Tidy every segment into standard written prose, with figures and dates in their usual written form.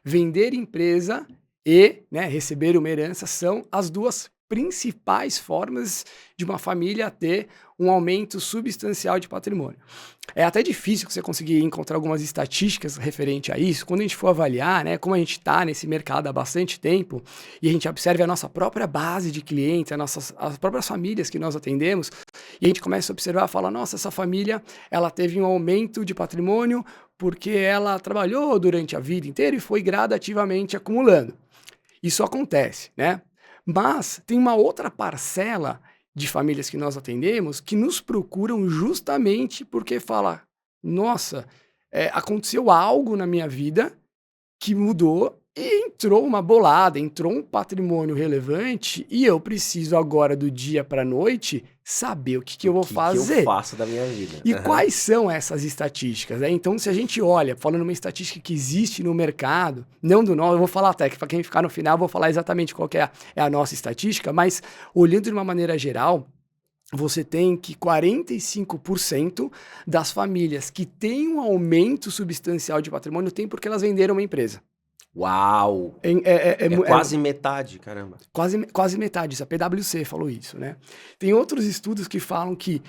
vender empresa e, né, receber uma herança são as duas principais formas de uma família ter um aumento substancial de patrimônio. É até difícil você conseguir encontrar algumas estatísticas referente a isso. Quando a gente for avaliar, né, como a gente está nesse mercado há bastante tempo e a gente observa a nossa própria base de clientes, as próprias famílias que nós atendemos, e a gente começa a observar e falar, nossa, essa família ela teve um aumento de patrimônio porque ela trabalhou durante a vida inteira e foi gradativamente acumulando. Isso acontece, né? Mas tem uma outra parcela de famílias que nós atendemos que nos procuram justamente porque fala, nossa, aconteceu algo na minha vida que mudou e entrou uma bolada, entrou um patrimônio relevante e eu preciso agora do dia para a noite saber o que eu vou Que eu fazer. faço da minha vida. E quais são essas estatísticas? Né? Então, se a gente olha, falando uma estatística que existe no mercado, não do nosso, eu vou falar até, que para quem ficar no final, eu vou falar exatamente qual que é a nossa estatística, mas olhando de uma maneira geral, você tem que 45% das famílias que têm um aumento substancial de patrimônio tem porque elas venderam uma empresa. Uau! É quase metade, caramba. Quase metade, isso a PwC falou isso, né? Tem outros estudos que falam que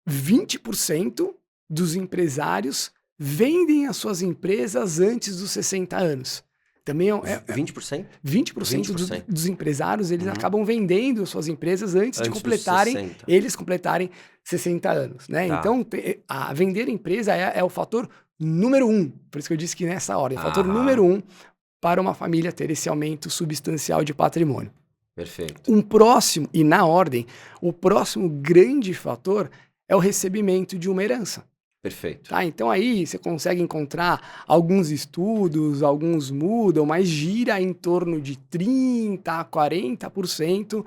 20% dos empresários vendem as suas empresas antes dos 60 anos. Também 20%? 20% dos empresários, eles acabam vendendo suas empresas antes de completarem 60 anos, né? Tá. Então, vender empresa é o fator número 1. Por isso que eu disse que nessa ordem, o fator número 1 para uma família ter esse aumento substancial de patrimônio. Perfeito. E na ordem, o próximo grande fator é o recebimento de uma herança. Perfeito. Tá? Então aí você consegue encontrar alguns estudos, alguns mudam, mas gira em torno de 30% a 40%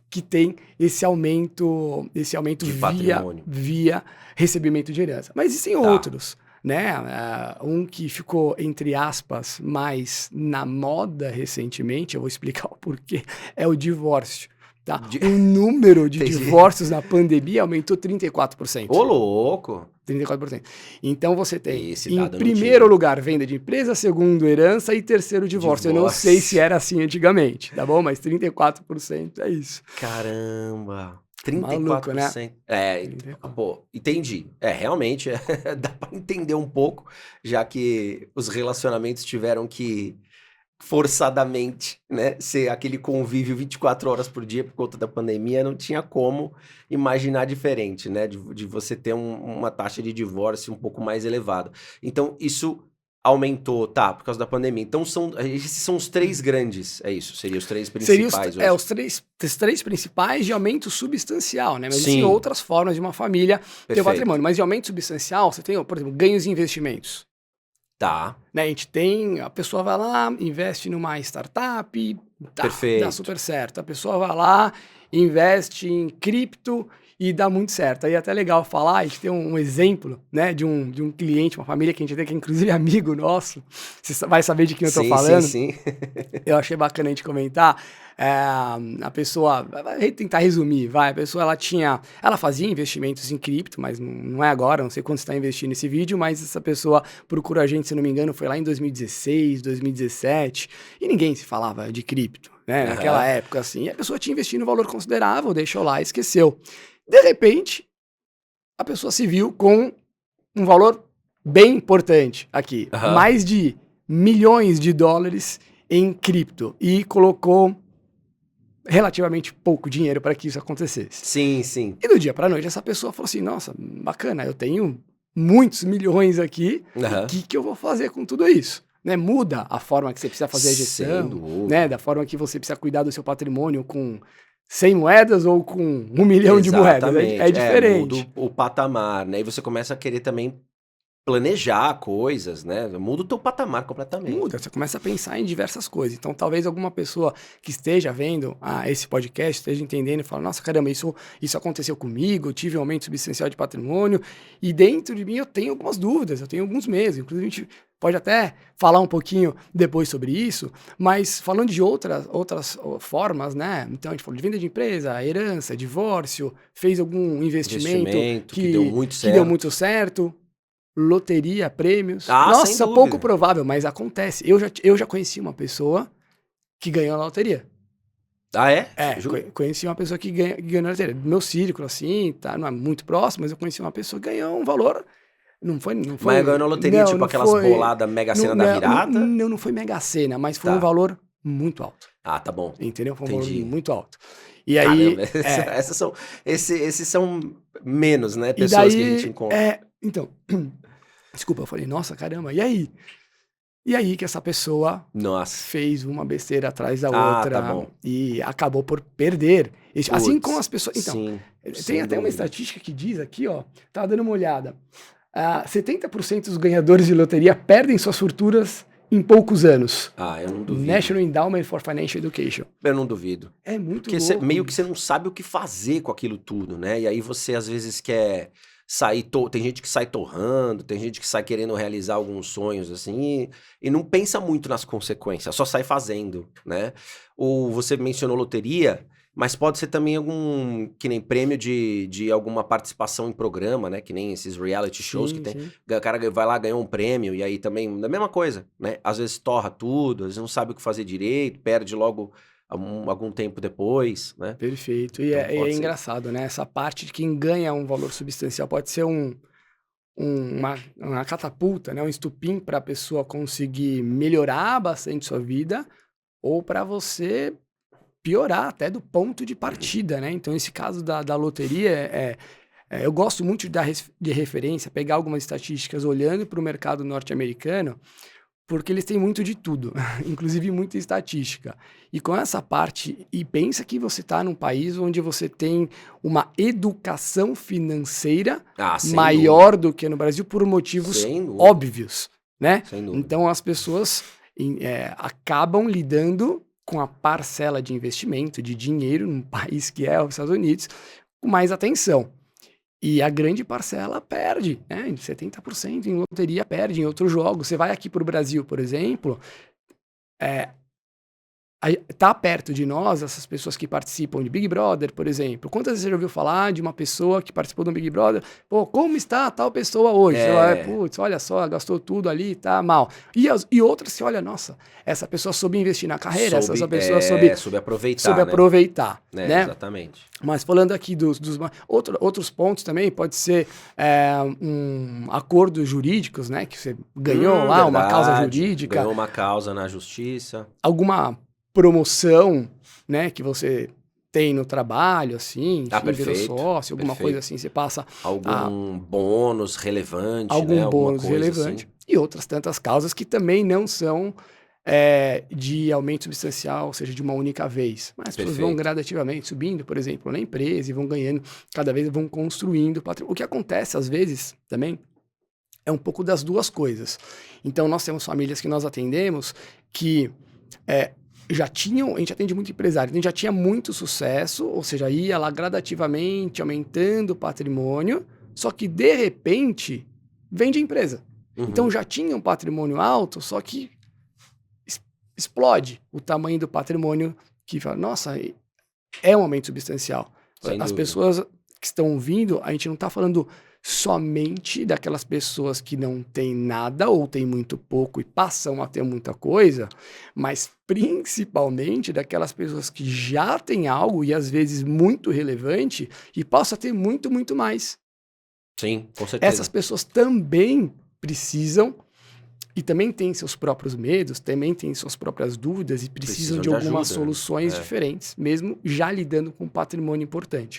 que tem esse aumento De patrimônio. via recebimento de herança. Mas existem outros, né? Um que ficou, entre aspas, mais na moda recentemente, eu vou explicar o porquê, é o divórcio. Tá? O número de divórcios na pandemia aumentou 34%. Ô, louco! 34%. Então você tem, em primeiro lugar, venda de empresa, segundo, herança e terceiro, divórcio. Eu não sei se era assim antigamente, tá bom? Mas 34% é isso. Caramba! 34%. Maluco, né? Pô, entendi. Realmente, dá pra entender um pouco, já que os relacionamentos tiveram que forçadamente, né, ser aquele convívio 24 horas por dia por conta da pandemia, não tinha como imaginar diferente, né, de você ter uma taxa de divórcio um pouco mais elevada. Então, isso aumentou, por causa da pandemia. Então, esses são os três grandes, é isso? Seriam os três principais hoje? Os três principais de aumento substancial, né? Mas existem outras formas de uma família ter patrimônio. Mas de aumento substancial, você tem, por exemplo, ganhos em investimentos. Tá. Né, a pessoa vai lá, investe numa startup, dá super certo. A pessoa vai lá, investe em cripto e dá muito certo. Aí é até legal falar, a gente tem um exemplo, né, de um cliente, uma família que a gente tem, que é inclusive amigo nosso. Você vai saber de quem eu tô falando. Sim. Eu achei bacana a gente comentar. A pessoa, vai tentar resumir, a pessoa ela fazia investimentos em cripto, mas não é agora, não sei quanto está investindo nesse vídeo, mas essa pessoa procurou a gente, se não me engano, foi lá em 2016, 2017, e ninguém se falava de cripto, né, naquela época, assim, e a pessoa tinha investido um valor considerável, deixou lá e esqueceu. De repente, a pessoa se viu com um valor bem importante aqui, mais de milhões de dólares em cripto, e colocou relativamente pouco dinheiro para que isso acontecesse. Sim. E do dia para a noite essa pessoa falou assim, nossa, bacana, eu tenho muitos milhões aqui, o que eu vou fazer com tudo isso? Né? Muda a forma que você precisa fazer a gestão, né? Da forma que você precisa cuidar do seu patrimônio com 100 moedas ou com 1 milhão de moedas, é diferente. Muda o patamar, né? E você começa a querer também planejar coisas, né? Muda o teu patamar completamente. Muda, você começa a pensar em diversas coisas. Então, talvez alguma pessoa que esteja vendo esse podcast, esteja entendendo e fala, nossa, caramba, isso aconteceu comigo, eu tive um aumento substancial de patrimônio, e dentro de mim eu tenho algumas dúvidas, eu tenho alguns meses, inclusive a gente pode até falar um pouquinho depois sobre isso, mas falando de outras formas, né? Então, a gente falou de venda de empresa, herança, divórcio, fez algum investimento que deu muito certo. loteria, prêmios. Ah, sem Nossa, dúvida. pouco provável, mas acontece. Eu já conheci uma pessoa que ganhou na loteria. Ah, é? Conheci uma pessoa que ganhou na loteria. Do meu círculo, assim, tá, não é muito próximo, mas eu conheci uma pessoa que ganhou um valor. Não foi. Mas ganhou na loteria, não, tipo não aquelas foi, boladas Mega Sena da virada? Não foi Mega Sena, mas foi Tá. um valor muito alto. Ah, tá bom. Entendeu? Foi um Entendi. valor muito alto. E aí. Caramba, esses são menos, né? E Pessoas daí, que a gente encontra. Então, desculpa, eu falei, nossa, caramba, e aí? E aí que essa pessoa Nossa. fez uma besteira atrás da Ah, outra tá bom. e acabou por perder. Assim Putz, como as pessoas. Então, sim, tem sem até uma dúvida. estatística que diz aqui, ó, tava dando uma olhada. 70% dos ganhadores de loteria perdem suas fortunas em poucos anos. Ah, eu não duvido. National Endowment for Financial Education. Eu não duvido. É muito Porque louco. meio que você não sabe o que fazer com aquilo tudo, né? E aí você às vezes quer sair. Tem gente que sai torrando, tem gente que sai querendo realizar alguns sonhos assim e não pensa muito nas consequências, só sai fazendo, né? Ou você mencionou loteria, mas pode ser também algum, que nem prêmio de alguma participação em programa, né? Que nem esses reality shows que tem. Sim. O cara vai lá, ganhou um prêmio, e aí também, da mesma coisa, né? Às vezes torra tudo, às vezes não sabe o que fazer direito, perde logo algum tempo depois, né? Perfeito. E Então é pode ser. engraçado, né? Essa parte de quem ganha um valor substancial pode ser uma catapulta, né? Um estupim para a pessoa conseguir melhorar bastante sua vida ou para você piorar até do ponto de partida, né? Então, esse caso da loteria, eu gosto muito de dar de referência, pegar algumas estatísticas olhando para o mercado norte-americano, porque eles têm muito de tudo, inclusive muita estatística. E com essa parte, e pensa que você está num país onde você tem uma educação financeira Sem maior do que no Brasil por motivos Sem dúvida. óbvios, né? Sem dúvida. Então as pessoas acabam lidando com a parcela de investimento, de dinheiro, num país que é os Estados Unidos, com mais atenção. E a grande parcela perde, né? 70% em loteria perde em outros jogos. Você vai aqui para o Brasil, por exemplo, tá perto de nós essas pessoas que participam de Big Brother, por exemplo. Quantas vezes você já ouviu falar de uma pessoa que participou do Big Brother? Pô, como está tal pessoa hoje? Putz, olha só, gastou tudo ali, tá mal. E outras que, olha, nossa, essa pessoa soube investir na carreira, essa pessoa soube aproveitar, soube né? aproveitar, né? Exatamente. Mas falando aqui outros pontos também, pode ser acordos jurídicos, né? Que você ganhou lá, verdade. uma causa jurídica. Ganhou uma causa na justiça. Alguma promoção, né? Que você tem no trabalho, assim, Perfeito, virou sócio, alguma coisa assim, você passa... Algum bônus relevante, algum né? bônus Alguma coisa relevante. assim. E outras tantas causas que também não são de aumento substancial, ou seja, de uma única vez. Mas as pessoas vão gradativamente subindo, por exemplo, na empresa e vão ganhando, cada vez vão construindo patrimônio. O que acontece, às vezes, também, é um pouco das duas coisas. Então, nós temos famílias que nós atendemos que já tinham, a gente atende muito empresário, então já tinha muito sucesso, ou seja, ia lá gradativamente aumentando o patrimônio, só que, de repente, vende a empresa. Então, já tinha um patrimônio alto, só que explode o tamanho do patrimônio que fala, nossa, é um aumento substancial. As pessoas que estão ouvindo, a gente não está falando somente daquelas pessoas que não têm nada ou têm muito pouco e passam a ter muita coisa, mas principalmente daquelas pessoas que já têm algo e às vezes muito relevante e passam a ter muito, muito mais. Sim, com certeza. Essas pessoas também precisam e também têm seus próprios medos, também têm suas próprias dúvidas e precisam de algumas soluções diferentes, mesmo já lidando com um patrimônio importante.